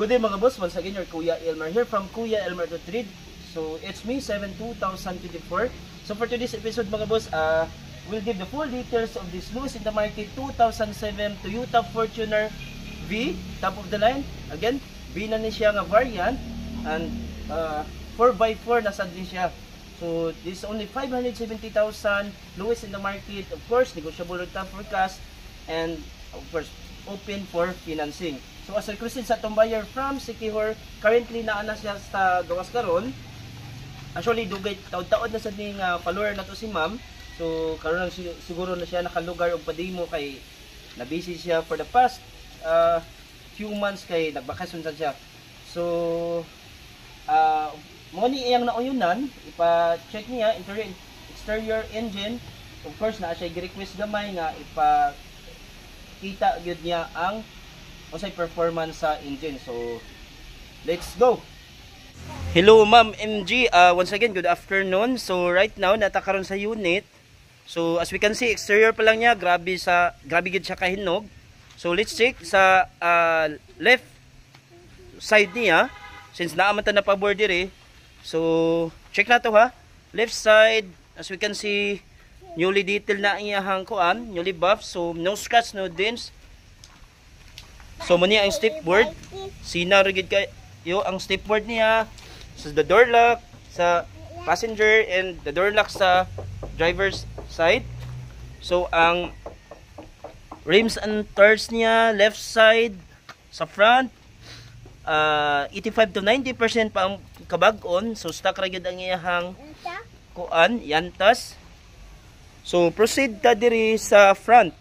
Good day mga boss, once again your Kuya Elmer here from Kuya Elmer to Trade. So it's me 7/2024. So for today's episode mga boss, we'll give the full details of this Lewis in the Market 2007 Toyota Fortuner V, top of the line. Again, V na ni siya nga variant and 4x4 nasa din siya. So this is only 570,000 Lewis in the Market. Of course, negotiable return for cash and of course open for financing. So as requested sa itong buyer from Sikihor, currently naana siya sa gawas karon. Actually dugay taod-taod na sa ning follower na to si ma'am. So karon lang siguro na siya nakalugar og padimo kay na busy siya for the past few months kay nagbakasyon siya. So mo ni iyang nauyunan, ipa-check niya interior exterior engine. Of course na siya gi-request gamay nga kita gyud niya ang usay performance sa engine. So let's go. Hello Ma'am MG, once again good afternoon. So right now nata karon sa unit. So as we can see, exterior pa lang niya, grabe gid siya kahinog. So let's check sa left side niya since naamon ta na pabor dire. So check na to ha. Left side, as we can see, newly detailed na iyahang kuan, newly buff. So no scratch, no dents. So mani ang step board, sina rigid kayo ang step board niya. So the door lock sa passenger and the door lock sa driver's side. So ang rims and tires niya left side sa front, 85 to 90% pa ang kabag-on. So stock rigid ang iyahang kuan, yantas. So proceed ta diri sa front.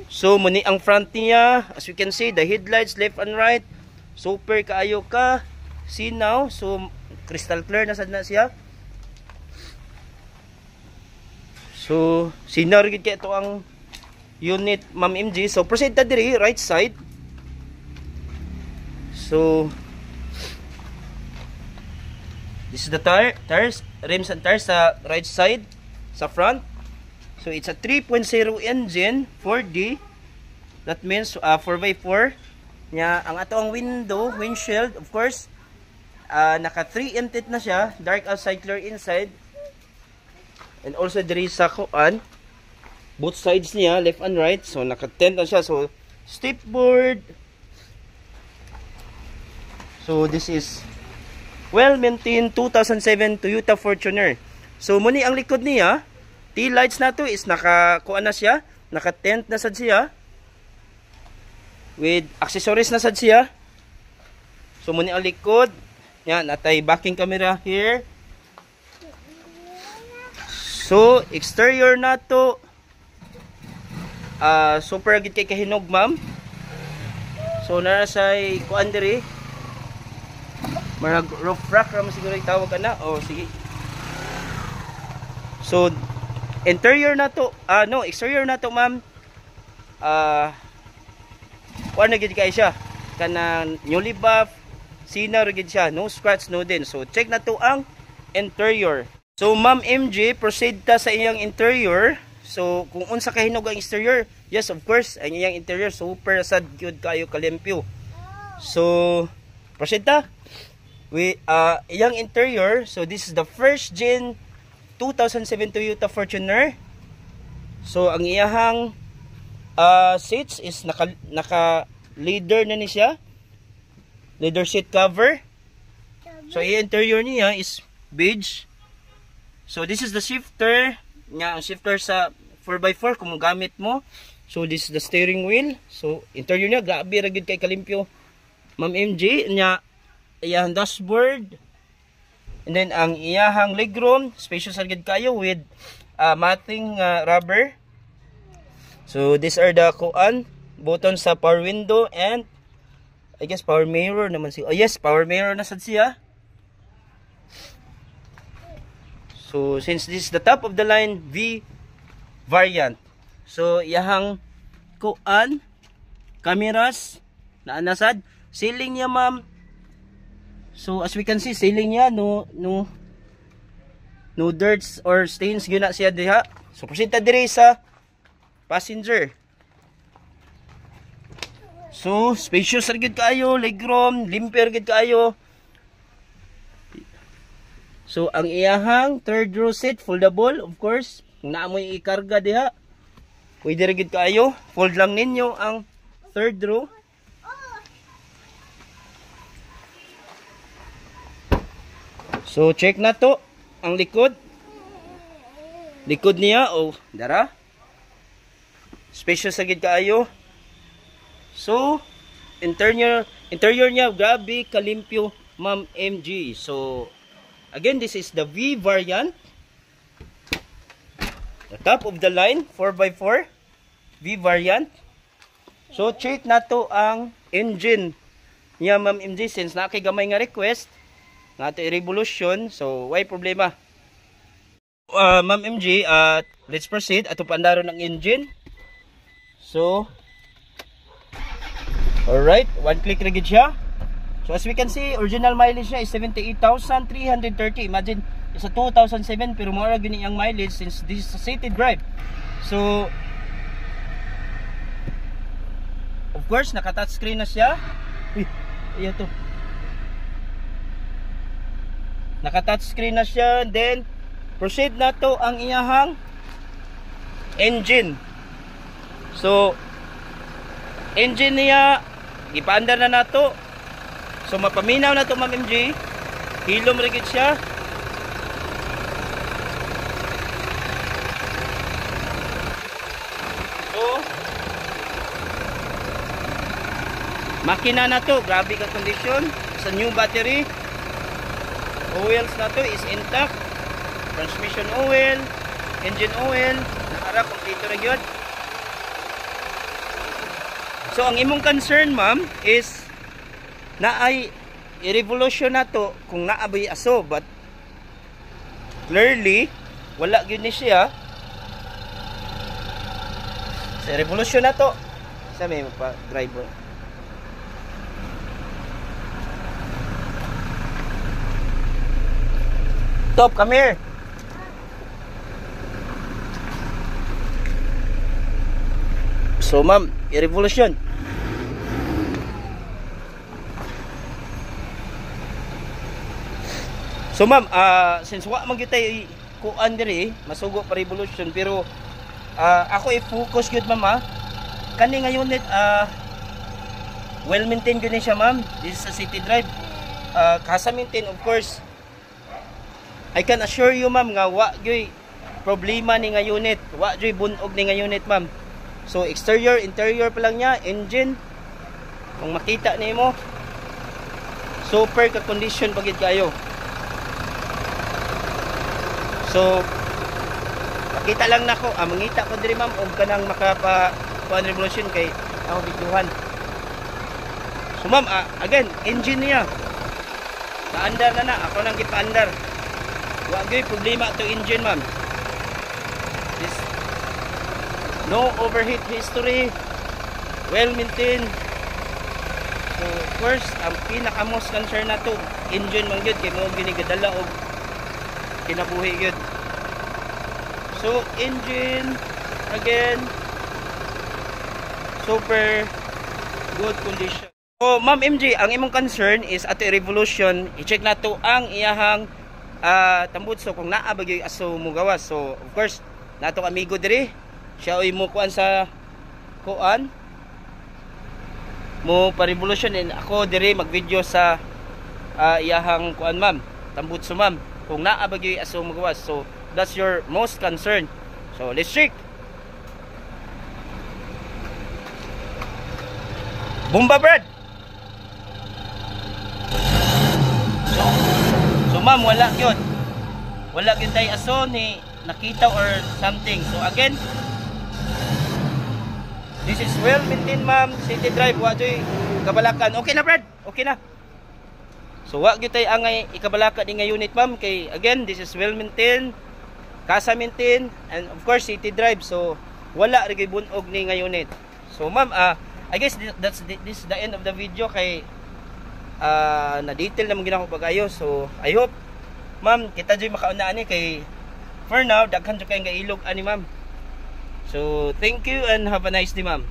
So muni ang front niya, as you can see, the headlights left and right, super kaayo ka sinaw. So crystal clear na sad na siya. So sinaw gid kay ito ang unit Ma'am MG. So proceed ta diri right side. So this is the tires, rims and tires sa right side sa front. So it's a 3.0 engine, 4D. That means 4x4. Nya ang ato ang windshield, of course, naka 3M tint na siya, dark outside, clear inside. And also diri sa kuan, both sides niya, left and right. So naka tent na siya. So step board. So this is well maintained 2007 Toyota Fortuner. So muni ang likod niya. Tail lights na to is naka-kuan na siya, naka-tent na sad siya. With accessories na sad siya. So muni ang likod. Yan, natay backing camera here. So exterior na to. Super gid kay kahinog ma'am. So nara say kuan diri. Marag roof rack ra mo siguro itawag ana. Oh sige. So interior na to, no, exterior na to ma'am. Kuan na gid kay siya. Kanang newly buff, sina ra gid siya, no scratch, no dent. So check na to ang interior. So Ma'am MJ, proceed ta sa iyang interior. So kung unsa kahinog ang exterior, yes of course, ang iyang interior super sad gyud kayo kalimpyo. So proceed ta. Iyang interior, so this is the first gen 2007 Toyota Fortuner. So ang iyahang seats is naka leather na ni siya. Leather seat cover. So iyang interior niya is beige. So this is the shifter. Nga ang shifter sa 4x4 kung gamit mo. So this is the steering wheel. So interior niya grabe ra gid kay kalimpyo. Ma'am MJ nya iyang dashboard. And then ang iyahang legroom, spacious agad kayo with matting rubber. So these are the kuan buttons sa power window and I guess power mirror naman siya. Oh yes, power mirror na sad siya. So since this is the top of the line V variant. So iyahang kuan cameras na anasad, ceiling niya ma'am. So as we can see, ceiling niya no dirts or stains gyud na siya diha. So proceed ta diri sa passenger. So spacious ra gyud kaayo, legroom, limper gyud kaayo. So ang iyahang third row seat foldable, of course. Kung naa mo ikarga diha, pwede ra gyud kaayo. Fold lang ninyo ang third row. So check na to ang likod. Likod niya, oh, dara. Spacious sa gid kaayo. So interior niya grabe kalimpyo, Ma'am MG. So again, this is the V variant. The top of the line 4x4 V variant. So check na to ang engine niya, Ma'am MG, since nakay gamay nga request nga ato i-revolution. So why problema. Ma'am MG, let's proceed ato pandaron ang engine. So alright, one click ra gid siya. So as we can see, original mileage niya is 78,330. Imagine, it's a 2007 pero more gini ang mileage since this is a city drive. So of course, naka-touch screen na siya. Uy, iya to. Naka-touch screen na siya. Then proceed na to ang iyahang engine. So engine niya ipaandar na nato. So mapaminaw na to, Ma'am MG. Hilom rigid siya. So makina na to, grabe ka condition. Sa new battery. Oils na to is intact. Transmission oil, engine oil, nakara kompleto ra gyud. So ang imong concern, ma'am, is naay i-revolution na to kung naabay aso, but clearly wala gyud ni siya. Sa revolution na to, sa may magpa-driver. Top, come here. So ma'am, i-revolution. So ma'am, since wa man gyud tay kuan diri, masugo pa revolution, pero ako i-focus gyud ma'am, kani nga unit well maintained gyud ni siya, ma'am. This is a city drive. Kasa maintain, of course. I can assure you, ma'am, nga wa gyud problema ni nga unit, wa gyud bunog ni nga unit, ma'am. So exterior, interior pa lang niya, engine, kung makita nimo, super ka condition pagid kayo. So pakita lang nako, mangita ko diri, ma'am, og kanang makapa kuan revolution kay ako videohan. So ma'am, again, engine niya paandar na ako nang gipaandar. Wa gyud problema to engine, ma'am. This no overheat history, well maintained. So of course, ang pinaka most concern na to engine man gyud kay mo ginigadala og kinabuhi gyud. So engine, again, super good condition. So ma'am MG, ang imong concern is ato revolution, i-check na to ang iyahang tambutso kung naa ba gyud aso mo gawas. So of course, nato amigo diri, siya oy mo kuan sa kuan mo pa revolution, and ako diri mag-video sa iyahang kuan, ma'am, tambutso, ma'am, kung naa ba gyud aso mo gawas. So that's your most concern. So let's check. Bomba bread. So ma'am, wala gyud tay aso ni nakita or something. So again, this is well maintained, ma'am, city drive, wa joy kabalakan. Okay na, Brad, okay na. So wa gyud tay angay ikabalaka ni nga unit, ma'am, kay again, this is well maintained, kasa maintained, and of course city drive. So wala ri gyud bunog ni nga unit. So ma'am, I guess this is the end of the video, kay na detail naman ginako pag-ayo. So I hope, ma'am, kita joy makauna ani, kay for now daghan jud kay nga ilog ani, ma'am. So thank you and have a nice day, ma'am.